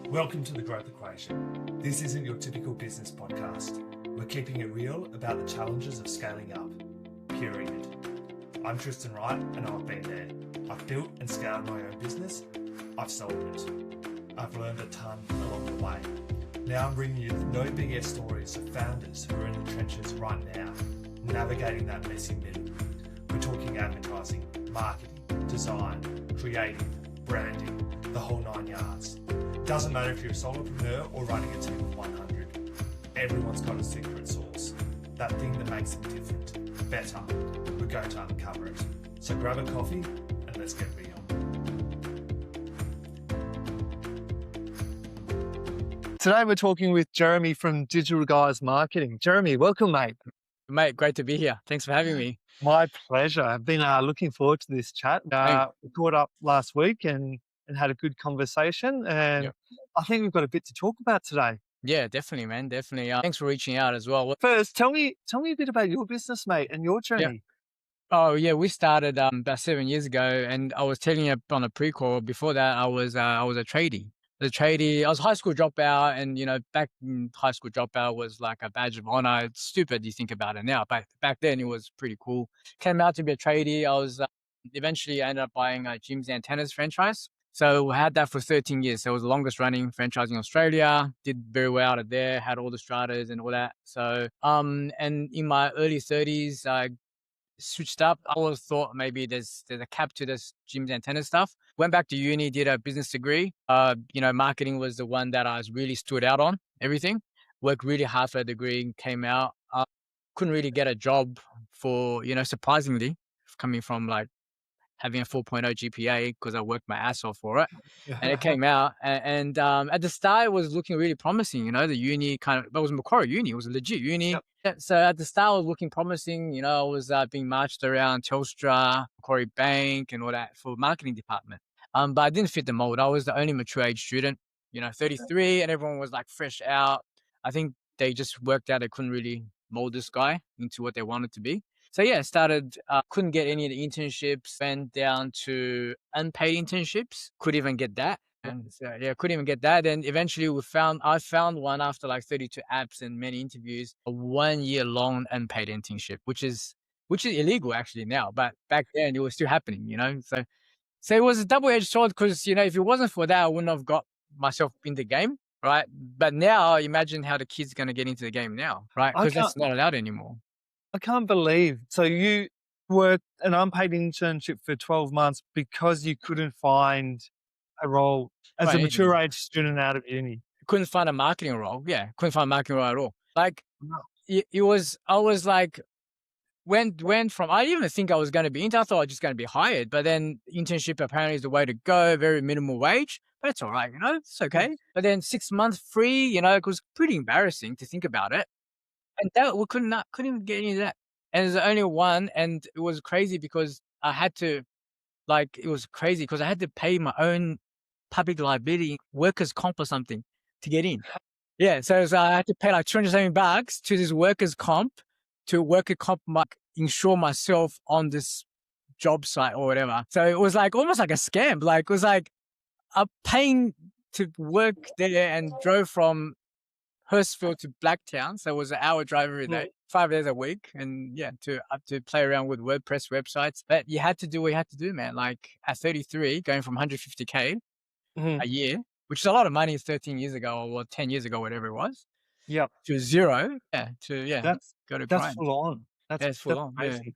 Welcome to The Growth Equation. This isn't your typical business podcast. We're keeping it real about the challenges of scaling up, period. I'm Tristan Wright and I've been there. I've built and scaled my own business. I've sold it. I've learned a ton along the way. Now I'm bringing you the no BS stories of founders who are in the trenches right now, navigating that messy middle. We're talking advertising, marketing, design, creative, branding, the whole 9 yards. Doesn't matter if you're a solopreneur or running a team of 100. Everyone's got a secret sauce. That thing that makes them different, better. We're going to uncover it. So grab a coffee and let's get real. Today we're talking with Jeremy from Digital Goliath Marketing. Jeremy, welcome, mate. Mate, great to be here. Thanks for having me. My pleasure. I've been looking forward to this chat. We caught up last week and had a good conversation, and Yep. I think we've got a bit to talk about today. Yeah, definitely, man. Definitely. Thanks for reaching out as well. First, tell me a bit about your business, mate, and your journey. Oh, yeah, we started about 7 years ago, and I was telling you on a pre-call. Before that, I was a tradie. I was a high school dropout, and back in high school dropout was like a badge of honor. It's stupid you think about it now, but back then it was pretty cool. Came out to be a tradie. I was eventually I ended up buying a Jim's Antennas franchise. So I had that for 13 years. So it was the longest running franchise in Australia. Did very well out of there. Had all the stratas and all that. So and in my early 30s, I switched up. I always thought maybe there's a cap to this Jim's Antenna stuff. Went back to uni, did a business degree. Marketing was the one that I really stood out on. Everything. Worked really hard for a degree. Came out. Couldn't really get a job for surprisingly, coming from like having a 4.0 GPA because I worked my ass off for it. And it came out. And at the start, it was looking really promising. The uni it was Macquarie Uni. It was a legit uni. Yep. Yeah, so at the start, it was looking promising. I was being marched around Telstra, Macquarie Bank and all that for marketing department. But I didn't fit the mold. I was the only mature age student, 33, and everyone was like fresh out. I think they just worked out they couldn't really mold this guy into what they wanted to be. So yeah, started, couldn't get any of the internships, went down to unpaid internships, couldn't even get that. And so, couldn't even get that. And eventually I found one after like 32 apps and many interviews, a 1 year long unpaid internship, which is illegal actually now, but back then it was still happening, So it was a double-edged sword because, if it wasn't for that, I wouldn't have got myself in the game, right? But now imagine how the kid's going to get into the game now, right? Because that's not allowed anymore. I can't believe. So you worked an unpaid internship for 12 months because you couldn't find a role as a mature age student out of uni. Couldn't find a marketing role. Yeah, couldn't find a marketing role at all. Like I was like, went from, I didn't even think I was going to be I thought I was just going to be hired. But then internship apparently is the way to go, very minimal wage. But it's all right, it's okay. But then 6 months free, it was pretty embarrassing to think about it. And that we couldn't even get any of that. And there's only one, and it was crazy because I had to pay my own public liability workers' comp or something to get in. Yeah, so I had to pay like $270 to this workers' comp to insure myself on this job site or whatever. So it was like almost like a scam. Like it was like I'm paying to work there and drove from Hurstville to Blacktown, so it was an hour drive every day, 5 days a week, and to play around with WordPress websites. But you had to do what you had to do, man. Like at 33, going from 150K a year, which is a lot of money 13 years ago or 10 years ago, whatever it was. Yep. To zero. That's go to that's grind. full on. That's full on. crazy.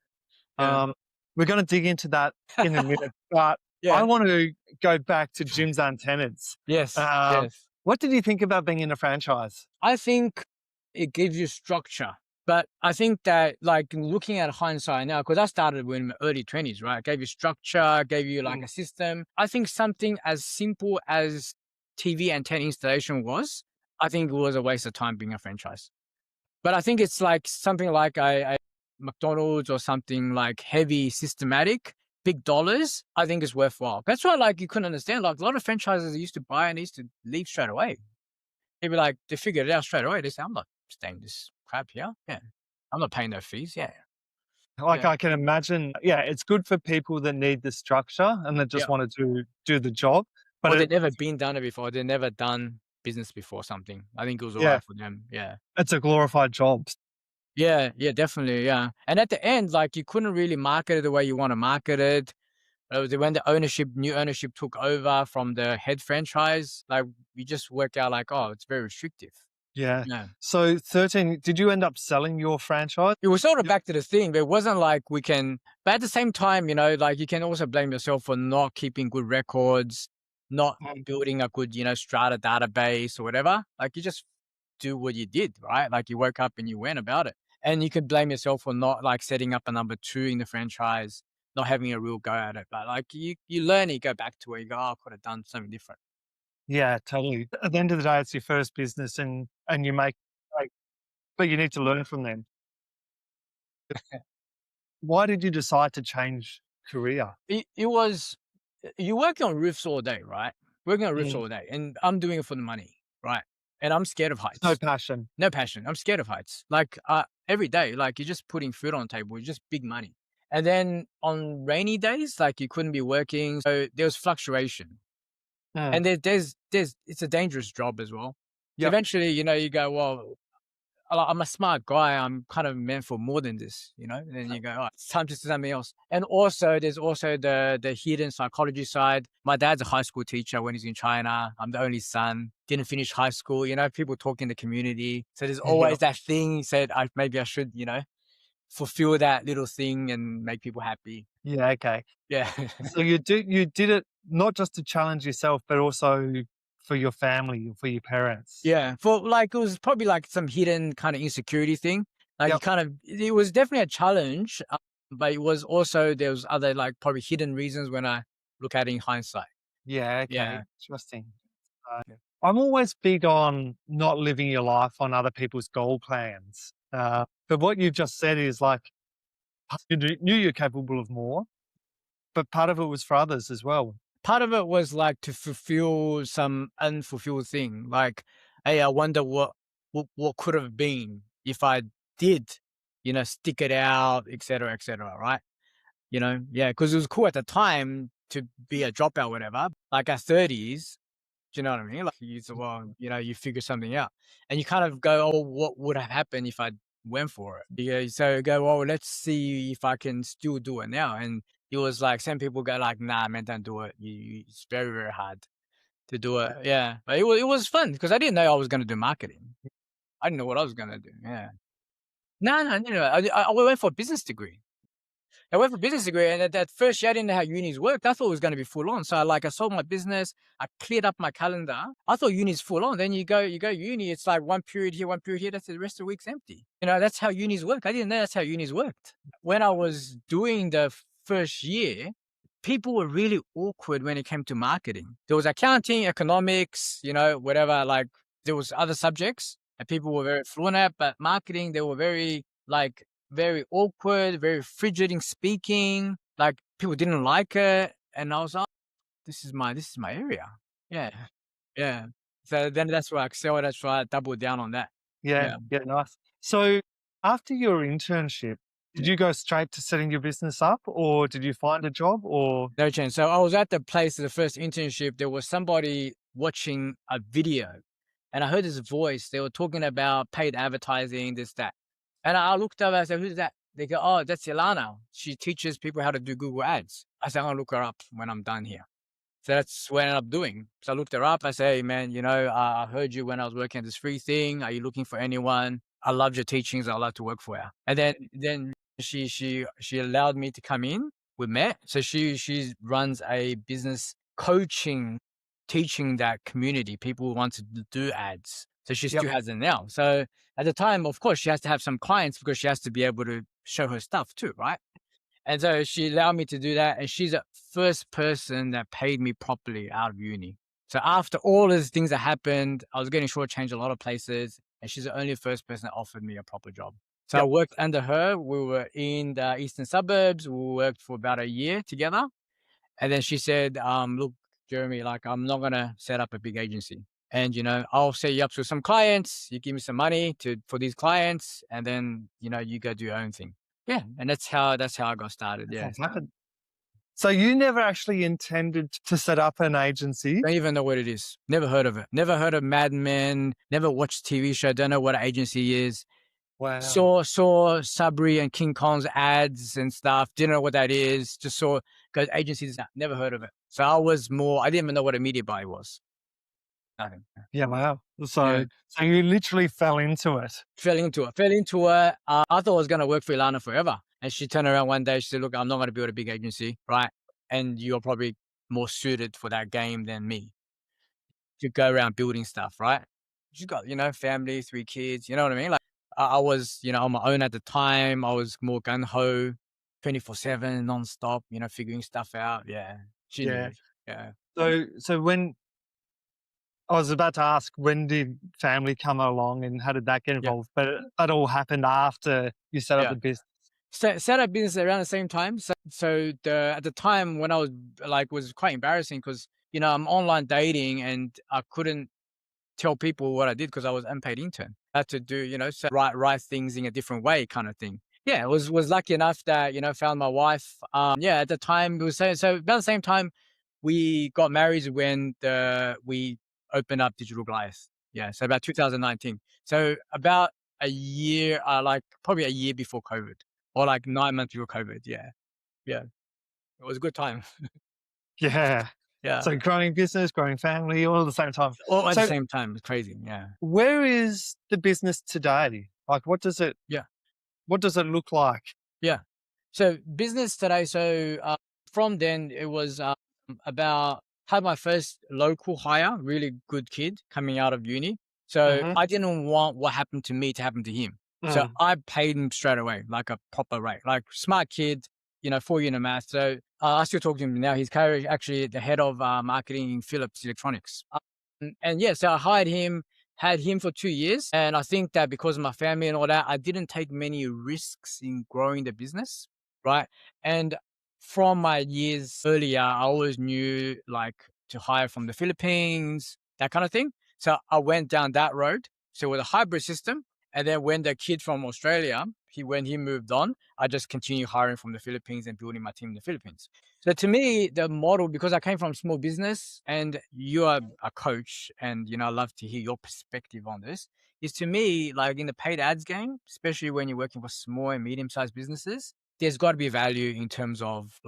Yeah. We're going to dig into that in a minute, but I want to go back to Jim's Antennas. Yes. Yes. What did you think about being in a franchise? I think it gives you structure. But I think that like looking at hindsight now, because I started in my early 20s, right? It gave you structure, gave you like a system. I think something as simple as TV antenna installation was, I think it was a waste of time being a franchise. But I think it's like something like a McDonald's or something like heavy, systematic, big dollars, I think is worthwhile. That's why like you couldn't understand. Like a lot of franchises used to buy and used to leave straight away. They'd be like, they figured it out straight away. They say, I'm not staying this crap here. Yeah. I'm not paying no fees. Yeah. I can imagine. Yeah. It's good for people that need the structure and that just want to do the job. But they've never been done it before. They've never done business before something. I think it was Yeah, alright for them. Yeah. it's a glorified job. Yeah, yeah, definitely, yeah. And at the end, like, you couldn't really market it the way you wanna market it. When the new ownership took over from the head franchise, like, we just worked out like, "Oh, it's very restrictive." Yeah. Yeah. So 13, did you end up selling your franchise? It was sort of Yep. back to the thing, but it wasn't like we can but at the same time, like, you can also blame yourself for not keeping good records, not Mm. building a good, strata database or whatever. Like, you just do what you did, right? Like, you woke up and you went about it. And you could blame yourself for not, like, setting up a number 2 in the franchise, not having a real go at it. But, like, you learn, you go back to it, you go, "Oh, I could have done something different." Yeah, totally. At the end of the day, it's your first business and you make like, but you need to learn from them. Why did you decide to change career? It was you're working on roofs all day, right? Working on roofs Mm. all day, and I'm doing it for the money, right? And I'm scared of No heights. passion. No passion. I'm scared of heights. Like, every day, like, you're just putting food on the table. It's just big money. And then on rainy days, like, you couldn't be working, so there was fluctuation. Mm. And there's it's a dangerous job as well. So Yep. eventually, you go, "Well, I'm a smart guy. I'm kind of meant for more than this," And then you go, "Oh, it's time to do something else." And also, there's also the hidden psychology side. My dad's a high school teacher when he's in China. I'm the only son. Didn't finish high school. People talk in the community. So there's always Yep. that thing. He said, maybe I should, fulfill that little thing and make people happy. Yeah, okay. Yeah. So you did it not just to challenge yourself, but also for your family, for your parents. Yeah, for like it was probably like some hidden kind of insecurity thing. Like, Yep. it was definitely a challenge, but it was also there was other like probably hidden reasons when I look at it in hindsight. Yeah, Yeah, okay. Interesting. I'm always big on not living your life on other people's goal plans. But what you've just said is like you knew you're capable of more, but part of it was for others as well. part of it was like to fulfill some unfulfilled thing. Like, hey, I wonder what could have been if I did, stick it out, etc., etc. Right? Yeah, because it was cool at the time to be a dropout, whatever. Like at 30s. Do you know what I mean? Like, well, you figure something out, and you kind of go, "Oh, what would have happened if I went for it?" Yeah, so you go, "Well, let's see if I can still do it now." And it was like some people go, like, "Nah, man, don't do it. It's very, very hard to do it." Yeah, but it was fun because I didn't know I was gonna do marketing. I didn't know what I was gonna do. Yeah, no, no, no. I went for a business degree. I went for business degree, and at that first year, I didn't know how unis worked. I thought it was going to be full on. So, I sold my business. I cleared up my calendar. I thought uni's full on. Then you go uni. It's like one period here, one period here. That's it, the rest of the week's empty. That's how unis work. I didn't know that's how unis worked. When I was doing the first year, people were really awkward when it came to marketing. There was accounting, economics, whatever. Like, there was other subjects that people were very fluent at, but marketing, they were very like very awkward, very frigid in speaking. Like, people didn't like it, and I was like, this is my area. Yeah, yeah. So then that's where I excelled. That's why I doubled down on that. Yeah, Yeah. yeah, nice. So after your internship, did you go straight to setting your business up or did you find a job or No chance. So I was at the place of the first internship. There was somebody watching a video, and I heard this voice. They were talking about paid advertising, this, that. And I looked up, I said, "Who's that?" They go, "Oh, that's Ilana. She teaches people how to do Google Ads." I said, "I'm gonna look her up when I'm done here." So that's what I ended up doing. So I looked her up. I say, "Hey, man, I heard you when I was working at this free thing. Are you looking for anyone? I loved your teachings. I'd love to work for you." And then she allowed me to come in. We met. So she runs a business coaching, teaching that community people who want to do ads. So she Yep, still has it now. So at the time, of course, she has to have some clients because she has to be able to show her stuff too, right? And so she allowed me to do that. And she's the first person that paid me properly out of uni. So after all these things that happened, I was getting shortchanged a lot of places. And she's the only first person that offered me a proper job. So I yep. worked under her. We were in the eastern suburbs. We worked for about a year together. And then she said, "Look, Jeremy, like, I'm not going to set up a big agency. And, I'll set you up with some clients. You give me some money for these clients. And then, you go do your own thing." Yeah. And that's how I got started. That's Yeah. how it happened. So you never actually intended to set up an agency? Don't even know what it is. Never heard of it. Never heard of Mad Men. Never watched TV show. Don't know what an agency is. Wow. Saw Sabri and King Kong's ads and stuff. Didn't know what that is. Just saw because agencies. Never heard of it. So I didn't even know what a media buyer was. Nothing. Yeah, wow. So, Yeah. so you literally fell into it. Fell into it. I thought I was going to work for Ilana forever. And she turned around one day. She said, look, I'm not going to build a big agency, right? And you're probably more suited for that game than me to go around building stuff, right? You got, family, 3 kids, you know what I mean? Like I was, on my own at the time. I was more gung-ho, 24/7, nonstop, figuring stuff out. Yeah. She knew. Yeah. So when I was about to ask, when did family come along and how did that get involved? But that all happened after you set up the business. Set up business around the same time. So at the time when I was quite embarrassing because, I'm online dating and I couldn't tell people what I did because I was unpaid intern. I had to do, write things in a different way kind of thing. Yeah, was lucky enough that, found my wife. At the time it was so about the same time we got married when we opened up Digital Goliath. Yeah, so about 2019. So about a year, probably a year before COVID or 9 months before COVID. Yeah. Yeah. It was a good time. Yeah. Yeah. So growing business, growing family, all at the same time. All at the same time. It's crazy. Yeah. Where is the business today? Like, what does it look like? Yeah. So business today. So from then it was had my first local hire, really good kid coming out of uni. So I didn't want what happened to me to happen to him. So I paid him straight away, like a proper rate, like smart kid, 4 year in math. So I still talk to him now. He's actually the head of marketing in Philips Electronics. So I hired him, had him for 2 years. And I think that because of my family and all that, I didn't take many risks in growing the business, right? And from my years earlier, I always knew to hire from the Philippines, that kind of thing. So I went down that road. So with a hybrid system. And then when the kid from Australia, when he moved on, I just continued hiring from the Philippines and building my team in the Philippines. So to me, the model, because I came from small business and you are a coach and, I love to hear your perspective on this, is to me, in the paid ads game, especially when you're working for small and medium-sized businesses, there's got to be value in terms of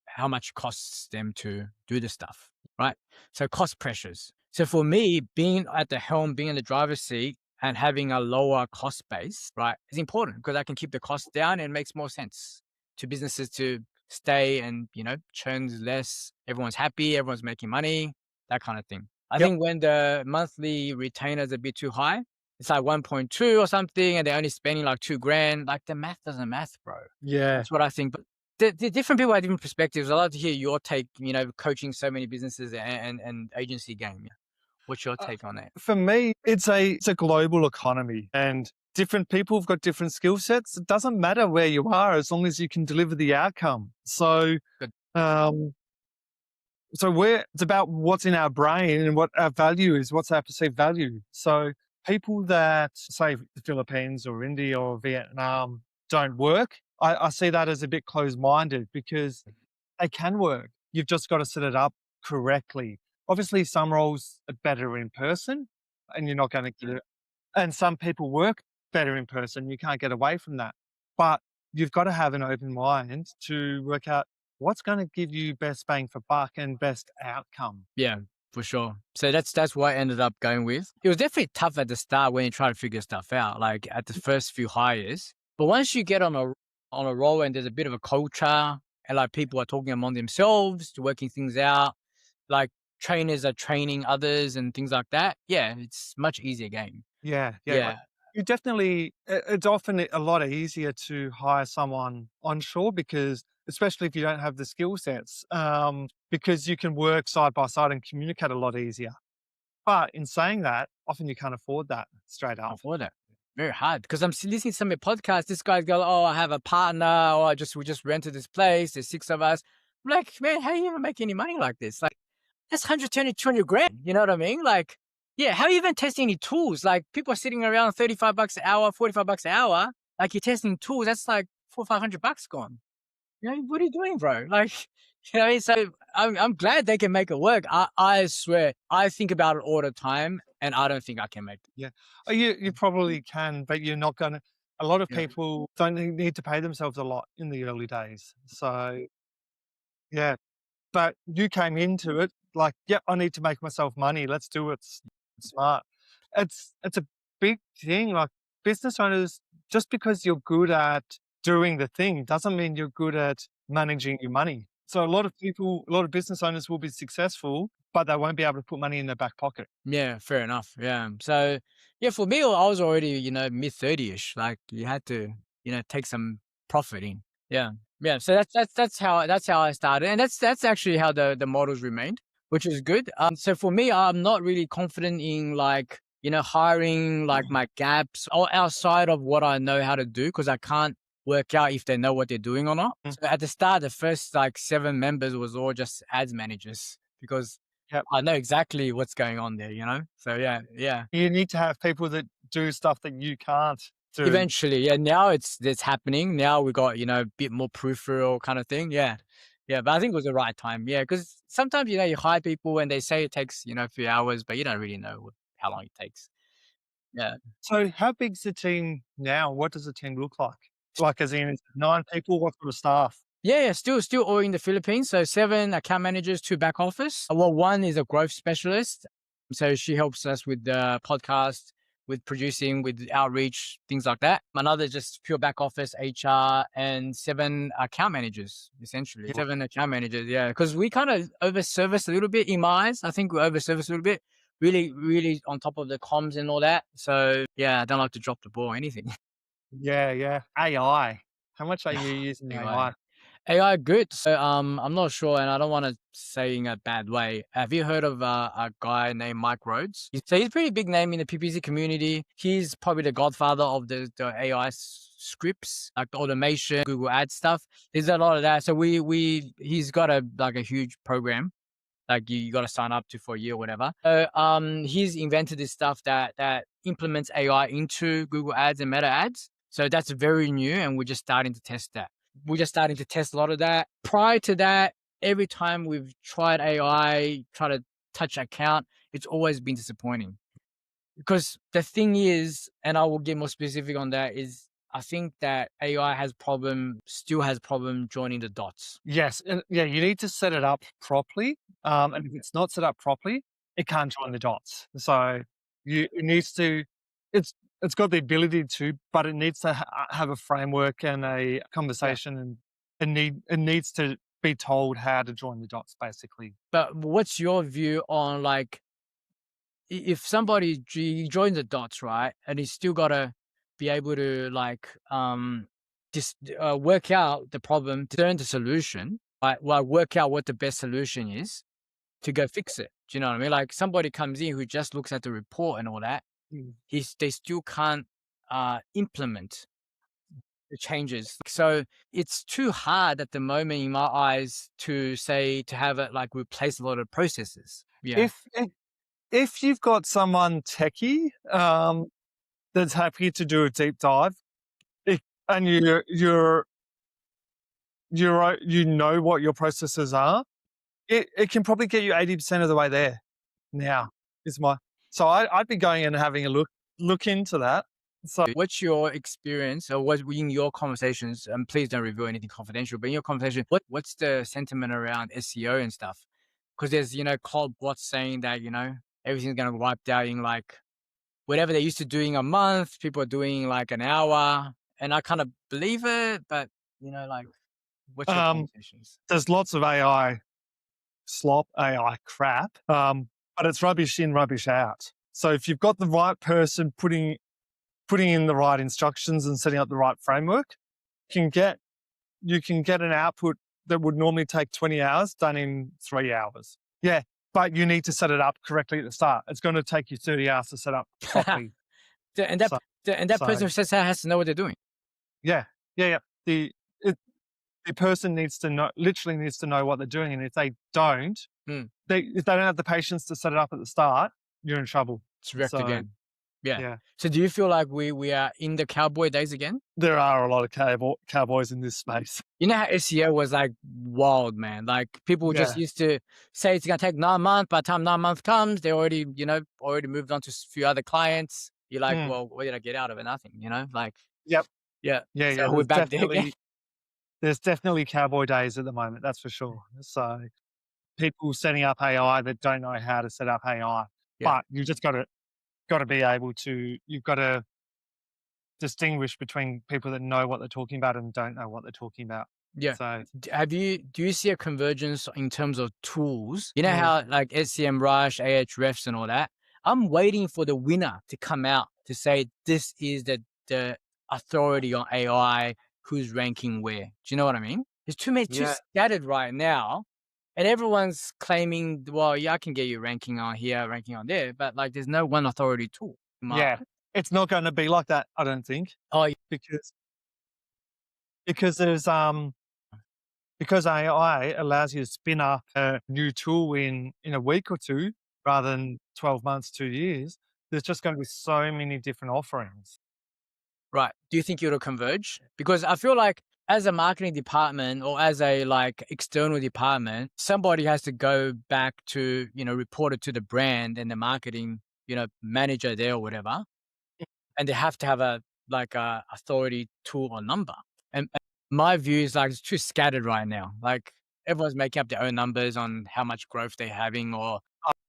how much it costs them to do the stuff, right? So cost pressures. So for me, being at the helm, being in the driver's seat and having a lower cost base, right, is important because I can keep the costs down and it makes more sense to businesses to stay and, churns less. Everyone's happy. Everyone's making money, that kind of thing. I think when the monthly retainer is a bit too high, it's 1.2 or something, and they're only spending $2,000. The math doesn't math, bro. Yeah. That's what I think. But the different people have different perspectives. I'd love to hear your take, coaching so many businesses and agency game. What's your take on that? For me, it's a global economy and different people have got different skill sets. It doesn't matter where you are as long as you can deliver the outcome. So, Good. It's about what's in our brain and what our value is, what's our perceived value. So people that say the Philippines or India or Vietnam don't work, I see that as a bit closed-minded because they can work. You've just got to set it up correctly. Obviously, some roles are better in person and you're not going to get it. And some people work better in person. You can't get away from that. But you've got to have an open mind to work out what's going to give you best bang for buck and best outcome. Yeah, for sure. So that's what I ended up going with. It was definitely tough at the start when you try to figure stuff out, at the first few hires. But once you get on a roll and there's a bit of a culture and people are talking among themselves, working things out, trainers are training others and things like that. Yeah, it's much easier game. Yeah. You definitely, it's often a lot easier to hire someone onshore because, especially if you don't have the skill sets, because you can work side by side and communicate a lot easier. But in saying that, often you can't afford that straight up. Afford it. Very hard because I'm listening to some of your podcasts. This guy's go, oh, I have a partner, or we just rented this place. There's 6 of us. I'm like, man, how do you even make any money like this? That's 120, 200 grand. You know what I mean? How are you even testing any tools? People are sitting around $35 an hour, $45 an hour. You're testing tools. That's $400 or $500 gone. What are you doing, bro? You know what I mean? So I'm glad they can make it work. I swear, I think about it all the time, and I don't think I can make it. Yeah. Oh, you probably can, but you're not gonna. A lot of Yeah. people don't need to pay themselves a lot in the early days. So yeah, but you came into it like, yep, I need to make myself money. Let's do it smart. It's a big thing. Like business owners, just because you're good at doing the thing doesn't mean you're good at managing your money. So a lot of people, a lot of business owners will be successful, but they won't be able to put money in their back pocket. Yeah, fair enough. Yeah. So yeah, for me, I was already, mid 30ish. Like you had to, take some profit in. Yeah. Yeah. So that's how I started. And that's actually how the models remained, which is good. So for me, I'm not really confident in like, hiring like my gaps or outside of what I know how to do, because I can't work out if they know what they're doing or not. So at the start, the first like 7 members was all just ads managers because Yep. I know exactly what's going on there. So yeah. You need to have people that do stuff that you can't do. Eventually, yeah. Now it's happening. Now we got a bit more peripheral kind of thing. Yeah, yeah. But I think it was the right time. Yeah, because sometimes you hire people and they say it takes a few hours, but you don't really know how long it takes. Yeah. So how big's the team now? What does the team look like? Like as in 9 people, what sort of staff? Yeah, still all in the Philippines. So 7 account managers, 2 back office. Well, 1 is a growth specialist. So she helps us with the podcast, with producing, with outreach, things like that. Another just pure back office, HR, and 7 account managers, essentially. Yeah. 7 account managers, yeah. Because we kind of over-service a little bit in my eyes. I think we over-service a little bit. Really, really on top of the comms and all that. So yeah, I don't like to drop the ball or anything. Yeah. AI. How much are you using AI? AI good. So I'm not sure, and I don't want to say in a bad way. Have you heard of a guy named Mike Rhodes? So he's a pretty big name in the PPC community. He's probably the godfather of the AI scripts, like the automation, Google Ads stuff. There's a lot of that. So he's got a huge program. Like you got to sign up to for a year or whatever. So he's invented this stuff that implements AI into Google Ads and Meta Ads. So that's very new, and we're just starting to test that. We're just starting to test a lot of that. Prior to that, every time we've tried AI, try to touch account, it's always been disappointing. Because the thing is, and I will get more specific on that, is I think that AI still has problem joining the dots. Yes, and yeah, you need to set it up properly. And if it's not set up properly, it can't join the dots. So it needs to. It's got the ability to, but it needs to have a framework and a conversation, and it needs to be told how to join the dots, basically. But what's your view on like if somebody joins the dots, right, and he's still gotta be able to like just work out the problem, turn the solution, right? Well, work out what the best solution is to go fix it. Do you know what I mean? Like somebody comes in who just looks at the report and all that, they still can't implement the changes. So it's too hard at the moment in my eyes to have it like replace a lot of processes. Yeah. If you've got someone techie that's happy to do a deep dive, and you know what your processes are, it can probably get you 80% of the way there. Now so I'd be going and having a look into that. So what's your experience, or what in your conversations? And please don't reveal anything confidential. But in your conversation, what's the sentiment around SEO and stuff? Because there's cloud bots saying that everything's gonna wipe out in like whatever they used to doing a month. People are doing like an hour, and I kind of believe it. But like, what's your conversations? There's lots of AI slop, AI crap, but it's rubbish in, rubbish out. So if you've got the right person putting in the right instructions and setting up the right framework, you can get an output that would normally take 20 hours done in 3 hours. Yeah, but you need to set it up correctly at the start. It's going to take you 30 hours to set up properly. And that person has to know what they're doing. Yeah. The person literally needs to know what they're doing, and if they don't, if they don't have the patience to set it up at the start, you're in trouble. It's wrecked again. Yeah. Yeah. So do you feel like we are in the cowboy days again? There are a lot of cowboys in this space. You know how SEO was like wild, man. Like people just Yeah. used to say it's gonna take 9 months. By the time 9 months comes, they already, already moved on to a few other clients. You're like, Mm. well, what did I get out of it? Nothing, Like, Yep. yeah. Yeah, So yeah. we're back there again. There's definitely cowboy days at the moment, that's for sure. So people setting up AI that don't know how to set up AI. Yeah. But you just gotta be able to you've got to distinguish between people that know what they're talking about and don't know what they're talking about. Yeah. So Do you see a convergence in terms of tools? You know Mm. how like SCM Rush, Ahrefs and all that? I'm waiting for the winner to come out to say this is the authority on AI, who's ranking where. Do you know what I mean? There's too Yeah. scattered right now. And everyone's claiming, well, yeah, I can get you ranking on here, ranking on there, but like there's no one authority tool. Yeah. It's not gonna be like that, I don't think. Oh, yeah. Because there's because AI allows you to spin up a new tool in a week or two rather than 12 months, 2 years, there's just gonna be so many different offerings. Right. Do you think it'll converge? Because I feel like as a marketing department or as a like external department, somebody has to go back to, report it to the brand and the marketing, manager there or whatever. And they have to have a authority tool or number. And my view is like it's too scattered right now. Like everyone's making up their own numbers on how much growth they're having or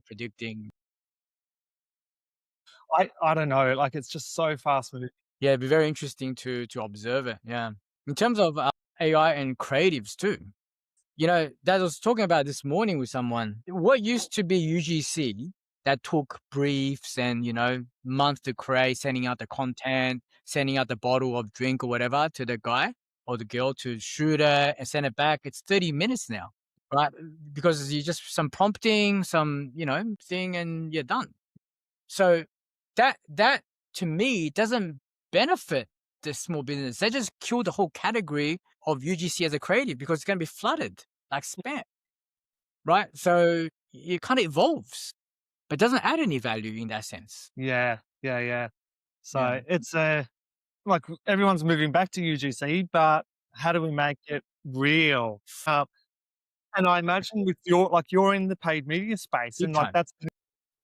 predicting. I don't know, like, it's just so fast moving. Yeah, it'd be very interesting to observe it. Yeah. In terms of AI and creatives too. That I was talking about this morning with someone. What used to be UGC that took briefs and, months to create, sending out the content, sending out the bottle of drink or whatever to the guy or the girl to shoot it and send it back. It's 30 minutes now, right? Because you just some prompting, some, thing and you're done. So that to me doesn't benefit the small business. They just kill the whole category of UGC as a creative because it's going to be flooded like spam, right? So it kind of evolves, but doesn't add any value in that sense. Yeah, yeah, yeah. So Yeah. it's like everyone's moving back to UGC, but how do we make it real? And I imagine with you're in the paid media space, Big and like time.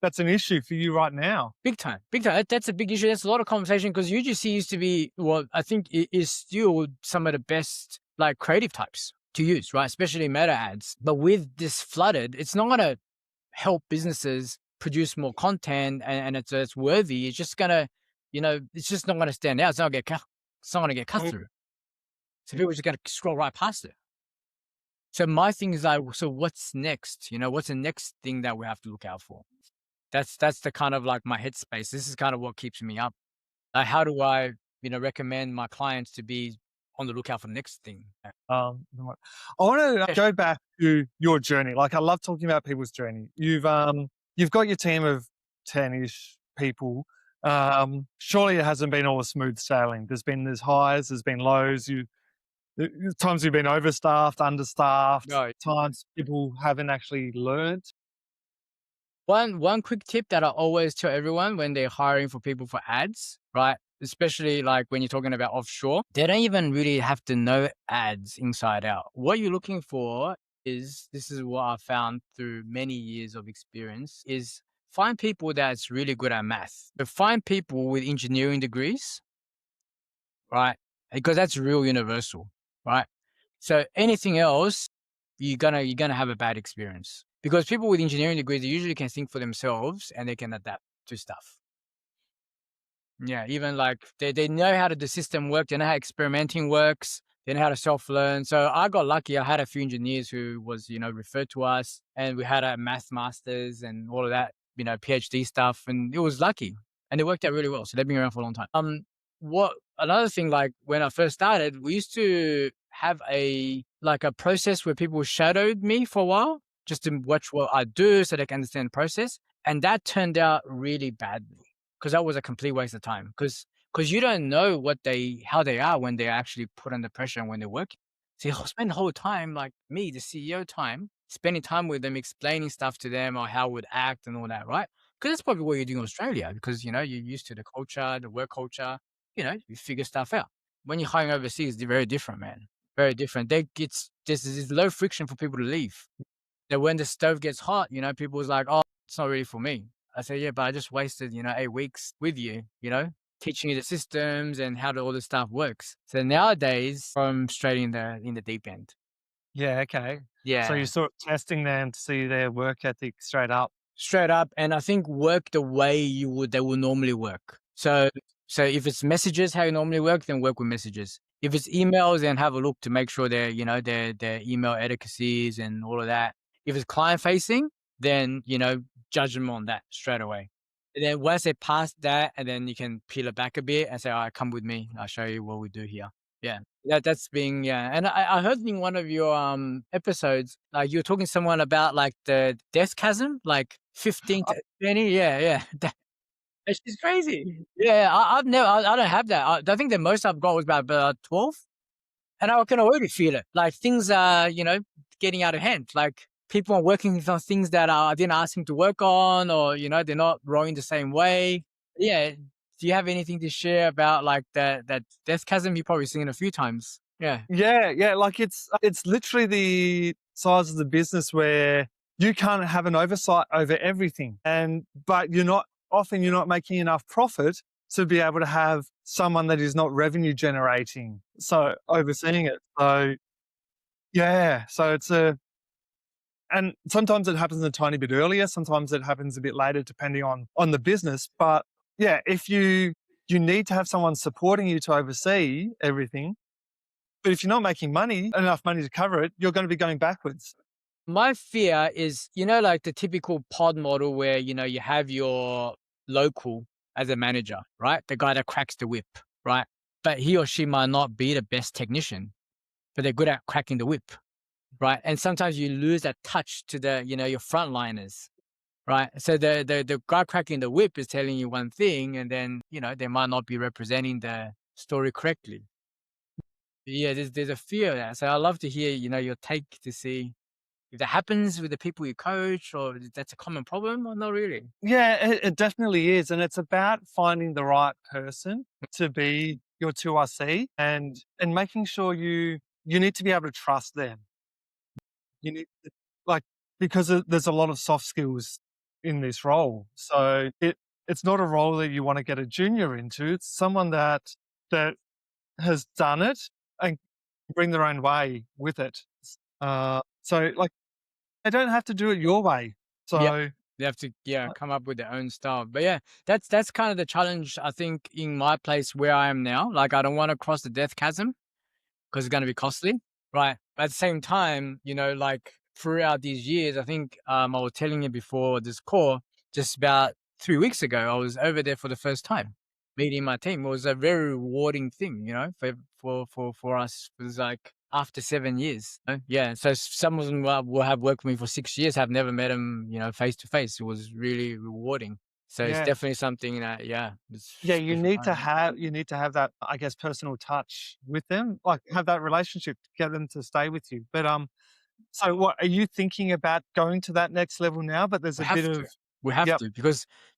that's an issue for you right now. Big time. Big time. That's a big issue. That's a lot of conversation because UGC used to be, well, I think it is still some of the best like creative types to use, right? Especially meta ads. But with this flooded, it's not going to help businesses produce more content and it's worthy. It's just going to, it's just not going to stand out. It's not going to get cut through. So people are just going to scroll right past it. So my thing is like, so what's next? What's the next thing that we have to look out for? That's the kind of like my headspace. This is kind of what keeps me up. Like, how do I, recommend my clients to be on the lookout for the next thing? I want to go back to your journey. Like I love talking about people's journey. You've got your team of 10-ish people. Surely it hasn't been all smooth sailing. There's highs, there's been lows. Times you've been overstaffed, understaffed. No. Times people haven't actually learned. One quick tip that I always tell everyone when they're hiring for people for ads, right? Especially like when you're talking about offshore, they don't even really have to know ads inside out. What you're looking for is, this is what I found through many years of experience, is find people that's really good at math. But find people with engineering degrees, right? Because that's real universal, right? So anything else, you're gonna have a bad experience. Because people with engineering degrees, they usually can think for themselves and they can adapt to stuff. Yeah, even like they know how the system works, they know how experimenting works, they know how to self-learn. So I got lucky. I had a few engineers who was, referred to us, and we had a math masters and all of that, PhD stuff, and it was lucky. And it worked out really well. So they've been around for a long time. Another thing, like when I first started, we used to have a process where people shadowed me for a while just to watch what I do so they can understand the process. And that turned out really badly because that was a complete waste of time because you don't know how they are when they're actually put under pressure and when they're working. So you spend the whole time, like me, the CEO time, spending time with them, explaining stuff to them or how I would act and all that, right? Because that's probably what you do in Australia, because, you're used to the culture, the work culture, you figure stuff out. When you're hiring overseas, they're very different, man. Very different. There's low friction for people to leave. That when the stove gets hot, people was like, oh, it's not really for me. I say, yeah, but I just wasted, 8 weeks with you, teaching you the systems and how all this stuff works. So nowadays, I'm straight in the deep end. Yeah, okay. So Yeah. you're sort of testing them to see their work ethic straight up. Straight up, and I think work the way they will normally work. So if it's messages, how you normally work, then work with messages. If it's emails, then have a look to make sure their email adequacies and all of that. If it's client facing, then, judge them on that straight away. And then once they pass that, and then you can peel it back a bit and say, all right, come with me. I'll show you what we do here. Yeah. That's being, yeah. And I heard in one of your episodes, like you were talking to someone about like the death chasm, like 15 to 20. Yeah. That shit's crazy. Yeah. I don't have that. I think the most I've got was about 12. And I can already feel it. Like things are, getting out of hand. Like people are working on things that I didn't ask them to work on, or, they're not rowing the same way. Yeah. Do you have anything to share about like that death chasm? You've probably seen it a few times. Yeah. Yeah. Like it's literally the size of the business where you can't have an oversight over everything. But you're not making enough profit to be able to have someone that is not revenue generating, so overseeing it. So yeah, so and sometimes it happens a tiny bit earlier, sometimes it happens a bit later, depending on the business. But yeah, if you need to have someone supporting you to oversee everything, but if you're not making enough money to cover it, you're going to be going backwards. My fear is, like the typical pod model where, you have your local as a manager, right? The guy that cracks the whip, right? But he or she might not be the best technician, but they're good at cracking the whip, right? And sometimes you lose that touch to the, your frontliners, right? So the guy cracking the whip is telling you one thing, and then, they might not be representing the story correctly. Yeah, there's a fear of that. So I'd love to hear, your take to see if that happens with the people you coach, or if that's a common problem, or not really. Yeah, it definitely is. And it's about finding the right person to be your 2RC and making sure you need to be able to trust them. You need like, because there's a lot of soft skills in this role. So it's not a role that you want to get a junior into. It's someone that has done it and bring their own way with it. So like, they don't have to do it your way. So they have to come up with their own style. But yeah, that's kind of the challenge, I think, in my place where I am now. Like, I don't want to cross the death chasm because it's going to be costly, right? But at the same time, like throughout these years, I think I was telling you before this call, just about 3 weeks ago, I was over there for the first time, meeting my team. It was a very rewarding thing, for us. It was like after 7 years. Yeah. So some of them will have worked with me for 6 years, have never met them, face to face. It was really rewarding. So it's definitely something that, you need to have that, I guess, personal touch with them, like have that relationship to get them to stay with you. But so what are you thinking about going to that next level now? But there's we have to,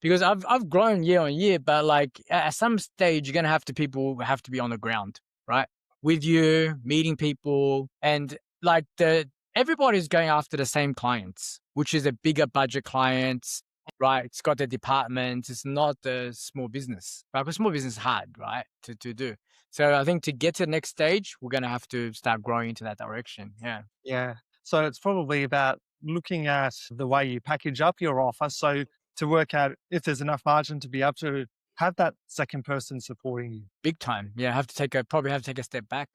because I've grown year on year, but like at some stage you're gonna people have to be on the ground, right? With you, meeting people, and like everybody's going after the same clients, which is a bigger budget clients, right? It's got the departments. It's not the small business, right? But small business is hard, right, to do. So I think to get to the next stage, we're gonna have to start growing into that direction. Yeah. Yeah. So it's probably about looking at the way you package up your offer, so to work out if there's enough margin to be able to have that second person supporting you. Big time. Yeah, probably have to take a step back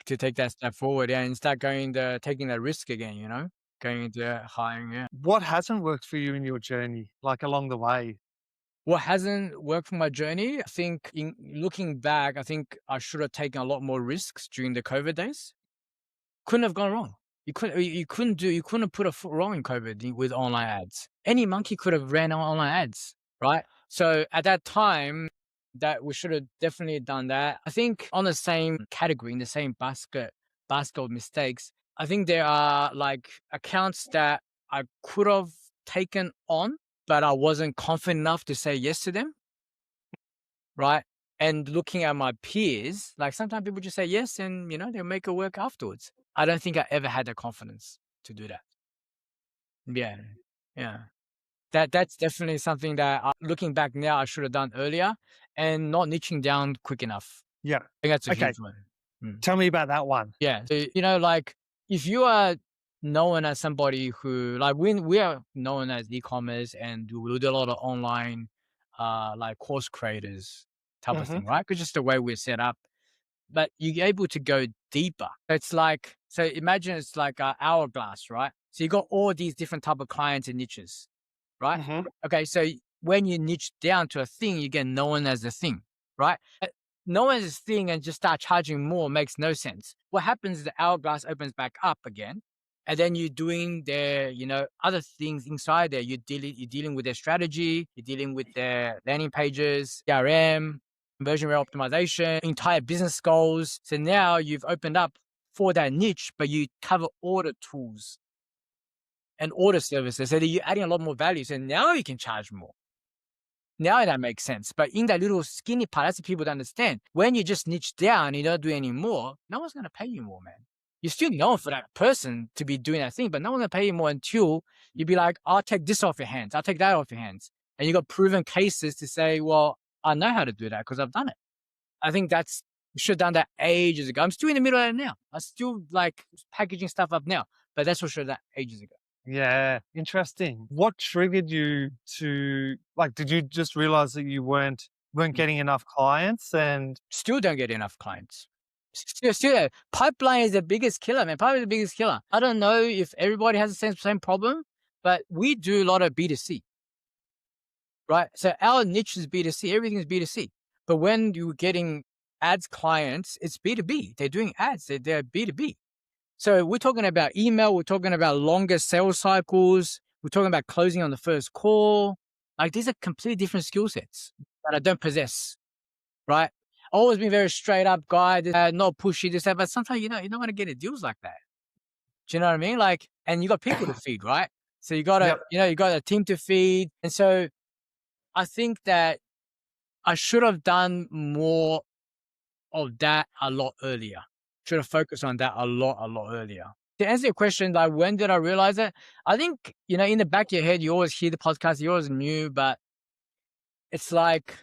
to take that step forward, and start taking that risk again, going into hiring. Yeah. What hasn't worked for you in your journey, like along the way? What hasn't worked for my journey? I think in looking back, I think I should have taken a lot more risks during the COVID days. Couldn't have gone wrong. You couldn't have put a foot wrong in COVID with online ads. Any monkey could have ran online ads, right? So at that time, that we should have definitely done that. I think on the same category, in the same basket of mistakes, I think there are like accounts that I could have taken on but I wasn't confident enough to say yes to them. Right. And looking at my peers, like sometimes people just say yes and, they'll make it work afterwards. I don't think I ever had the confidence to do that. Yeah. Yeah. That's definitely something that looking back now, I should have done earlier and not niching down quick enough. Yeah. I think that's a Okay. huge one. Tell me about that one. Yeah. So, like if you are known as somebody who, like we are known as e-commerce and we do a lot of online, like course creators type of thing, right? Because just the way we're set up, but you're able to go deeper. It's like, so imagine it's like an hourglass, right? So you got all these different type of clients and niches, right? Okay. So when you niche down to a thing, you get known as the thing, right? Known as this thing and just start charging more makes no sense. What happens is the hourglass opens back up again. And then you're doing their, other things inside there. You're dealing with their strategy. You're dealing with their landing pages, CRM, conversion rate optimization, entire business goals. So now you've opened up for that niche, but you cover all the tools and all the services. So that you're adding a lot more value. So now you can charge more. Now that makes sense. But in that little skinny part, that's what people don't understand. When you just niche down, you don't do any more, no one's going to pay you more, man. You're still known for that person to be doing that thing, but no one's going to pay you more until you be like, I'll take this off your hands. I'll take that off your hands. And you got proven cases to say, well, I know how to do that because I've done it. I think you should have done that ages ago. I'm still in the middle of it now. I'm still like packaging stuff up now, but that's what should have done ages ago. Yeah, interesting. What triggered you to, like, did you just realize that you weren't getting enough clients and still don't get enough clients? Still, pipeline is the biggest killer, man. Pipeline is the biggest killer. I don't know if everybody has the same problem, but we do a lot of B2C, right? So our niche is B2C. Everything is B2C. But when you're getting ads clients, it's B2B. They're doing ads. They're B2B. So we're talking about email. We're talking about longer sales cycles. We're talking about closing on the first call. Like these are completely different skill sets that I don't possess, right? Always been very straight up guy, not pushy, this, that, but sometimes, you don't want to get deals like that. Do you know what I mean? Like, and you got people to feed, right? So you got to, you got a team to feed. And so I think that I should have done more of that a lot earlier. Should have focused on that a lot earlier. To answer your question, like when did I realize it? I think, in the back of your head, you always hear the podcast, you always knew, but it's like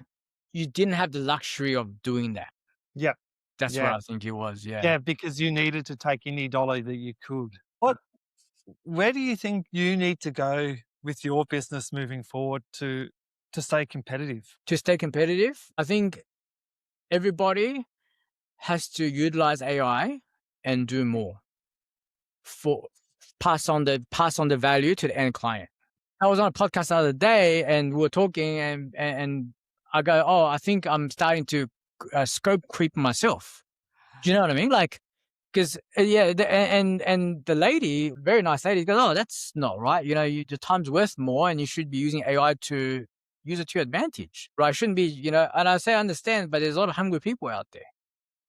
you didn't have the luxury of doing that. Yeah. That's what I think it was. Yeah. Yeah, because you needed to take any dollar that you could. Where do you think you need to go with your business moving forward to stay competitive? To stay competitive, I think everybody has to utilize AI and do more for pass on the value to the end client. I was on a podcast the other day and we were talking and I go, oh, I think I'm starting to scope creep myself. Do you know what I mean? Like, because and the lady, very nice lady, goes, oh, that's not right. Your time's worth more and you should be using AI to use it to your advantage, right? Shouldn't be, and I say, I understand, but there's a lot of hungry people out there.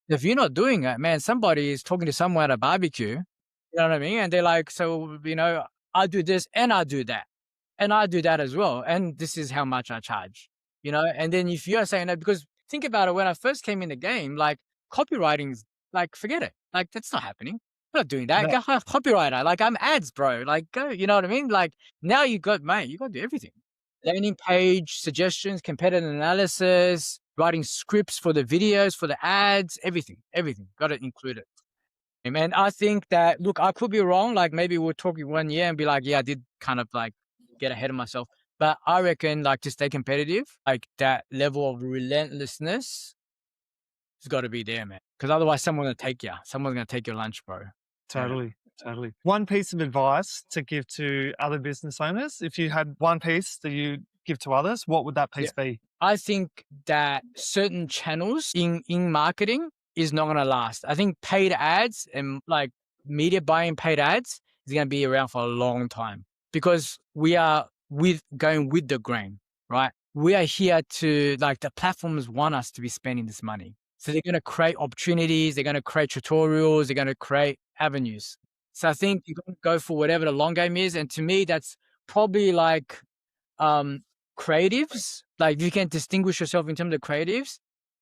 If you're not doing it, man, somebody is talking to someone at a barbecue, you know what I mean? And they're like, so, I do this and I do that. And I do that as well. And this is how much I charge, And then if you're saying that, because think about it, when I first came in the game, like copywriting's like, forget it. Like, that's not happening. I'm not doing that. No. Go copywriter. Like, I'm ads, bro. Like, go, you know what I mean? Like, now you got to do everything. Landing page, suggestions, competitive analysis, writing scripts for the videos, for the ads, everything. Got to include it. And I think that, look, I could be wrong. Like maybe we'll talk 1 year and be like, yeah, I did kind of like get ahead of myself. But I reckon like to stay competitive, like that level of relentlessness has got to be there, man. Because otherwise someone's going to take you. Someone's going to take your lunch, bro. Totally. One piece of advice to give to other business owners, if you had one piece that you give to others, what would that piece be? I think that certain channels in marketing is not going to last. I think paid ads and like media buying paid ads is going to be around for a long time because we are going with the grain, right? We are here to, like, the platforms want us to be spending this money. So they're going to create opportunities. They're going to create tutorials. They're going to create avenues. So I think you're going to go for whatever the long game is. And to me, that's probably like creatives, like you can distinguish yourself in terms of creatives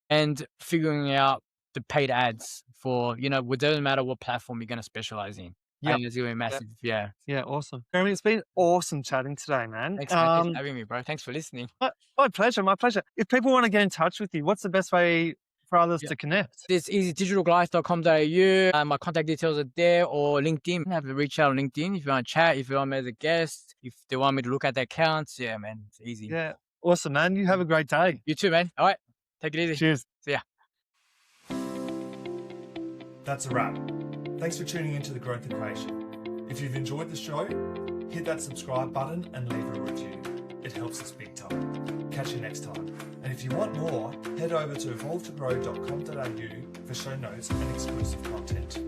and figuring out the paid ads for, it doesn't matter what platform you're going to specialize in. I Yeah. think it's going to be massive. Yeah. Yeah, awesome. Jeremy, it's been awesome chatting today, man. Thanks, man. Thanks for having me, bro. Thanks for listening. My pleasure, my pleasure. If people want to get in touch with you, what's the best way for others to connect? It's easy, digitalgoliath.com.au. My contact details are there, or LinkedIn. Have to reach out on LinkedIn if you want to chat, if you want me as a guest, if they want me to look at their accounts. Yeah, man, it's easy. Yeah, awesome, man. You have a great day. You too, man. All right, take it easy. Cheers. See ya. That's a wrap. Thanks for tuning into The Growth Equation. If you've enjoyed the show, hit that subscribe button and leave a review. It helps us big time. Catch you next time. And if you want more, head over to evolvetogrow.com.au for show notes and exclusive content.